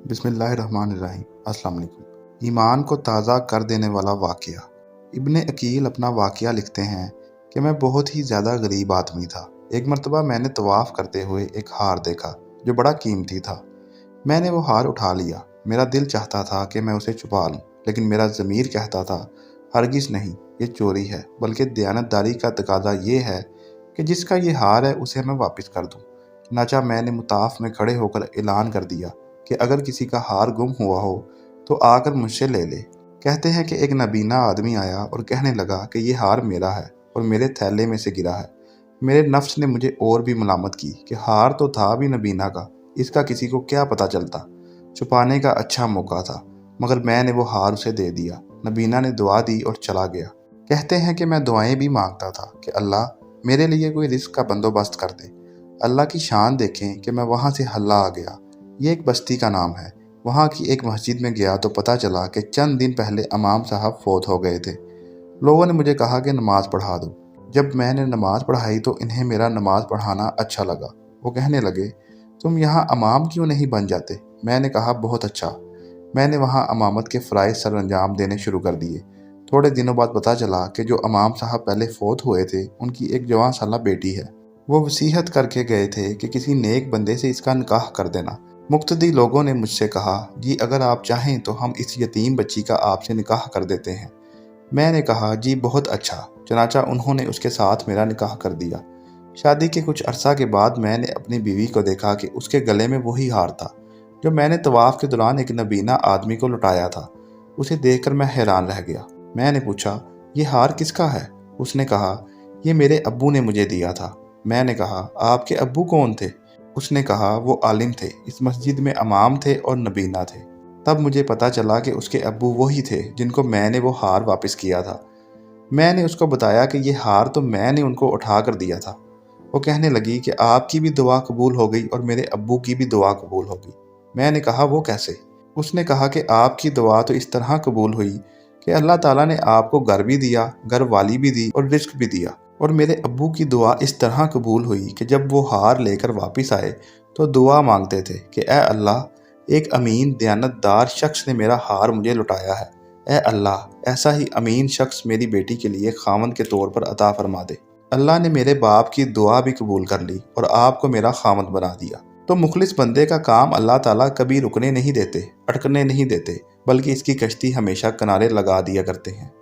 बिस्मिल्लाहिर्रहमानिर्रहीम। अस्सलाम वालेकुम। ईमान को ताज़ा कर देने वाला वाक़या। इब्न अकील अपना वाक़या लिखते हैं कि मैं बहुत ही ज़्यादा गरीब आदमी था। एक मरतबा मैंने तवाफ़ करते हुए एक हार देखा जो बड़ा कीमती था। मैंने वो हार उठा लिया। मेरा दिल चाहता था कि मैं उसे छुपा लूँ, लेकिन मेरा ज़मीर कहता था हरगिज़ नहीं, ये चोरी है, बल्कि दयानतदारी का तकाज़ा ये है कि जिसका ये हार है उसे मैं वापस कर दूँ। चुनांचे मैंने मुताफ में खड़े होकर ऐलान कर दिया कि अगर किसी का हार गुम हुआ हो तो आकर मुझसे ले ले। कहते हैं कि एक नबीना आदमी आया और कहने लगा कि ये हार मेरा है और मेरे थैले में से गिरा है। मेरे नफ्स ने मुझे और भी मलामत की कि हार तो था भी नबीना का, इसका किसी को क्या पता चलता। छुपाने का अच्छा मौका था, मगर मैंने वो हार उसे दे दिया। नबीना ने दुआ दी और चला गया। कहते हैं कि मैं दुआएं भी मांगता था कि अल्लाह मेरे लिए कोई रिस्क का बंदोबस्त कर दे। अल्लाह की शान देखें कि मैं वहाँ से हल्ला आ गया। ये एक बस्ती का नाम है। वहाँ की एक मस्जिद में गया तो पता चला कि चंद दिन पहले इमाम साहब फौत हो गए थे। लोगों ने मुझे कहा कि नमाज पढ़ा दो। जब मैंने नमाज पढ़ाई तो इन्हें मेरा नमाज पढ़ाना अच्छा लगा। वो कहने लगे, तुम यहाँ इमाम क्यों नहीं बन जाते? मैंने कहा, बहुत अच्छा। मैंने वहाँ इमामत के फ़राइज़ सर अंजाम देने शुरू कर दिए। थोड़े दिनों बाद पता चला कि जो इमाम साहब पहले फौत हुए थे उनकी एक जवान साला बेटी है। वो वसीयत करके गए थे कि किसी नेक बंदे से इसका निकाह कर देना। मुक्तदी लोगों ने मुझसे कहा, जी अगर आप चाहें तो हम इस यतीम बच्ची का आपसे निकाह कर देते हैं। मैंने कहा, जी बहुत अच्छा। चुनांचे उन्होंने उसके साथ मेरा निकाह कर दिया। शादी के कुछ अरसा के बाद मैंने अपनी बीवी को देखा कि उसके गले में वही हार था जो मैंने तवाफ़ के दौरान एक नबीना आदमी को लुटाया था। उसे देखकर मैं हैरान रह गया। मैंने पूछा, ये हार किसका है? उसने कहा, ये मेरे अब्बू ने मुझे दिया था। मैंने कहा, आपके अब्बू कौन थे? उसने कहा, वो आलिम थे, इस मस्जिद में इमाम थे और नबीना थे। तब मुझे पता चला कि उसके अब्बू वही थे जिनको मैंने वो हार वापस किया था। मैंने उसको बताया कि ये हार तो मैंने उनको उठा कर दिया था। वो कहने लगी कि आपकी भी दुआ कबूल हो गई और मेरे अब्बू की भी दुआ कबूल हो गई। मैंने कहा, वो कैसे? उसने कहा कि आपकी दुआ तो इस तरह कबूल हुई कि अल्लाह ताला ने आपको घर भी दिया, घर वाली भी दी और रिस्क भी दिया। और मेरे अब्बू की दुआ इस तरह कबूल हुई कि जब वो हार लेकर वापस आए तो दुआ मांगते थे कि ए अल्लाह, एक अमीन दयानतदार शख्स ने मेरा हार मुझे लुटाया है। ए अल्लाह, ऐसा ही अमीन शख्स मेरी बेटी के लिए खामद के तौर पर अता फरमा दे। अल्लाह ने मेरे बाप की दुआ भी कबूल कर ली और आपको मेरा खामद बना दिया। तो मुखलिस बंदे का काम अल्लाह ताला कभी रुकने नहीं देते, अटकने नहीं देते, बल्कि इसकी कश्ती हमेशा किनारे लगा दिया करते हैं।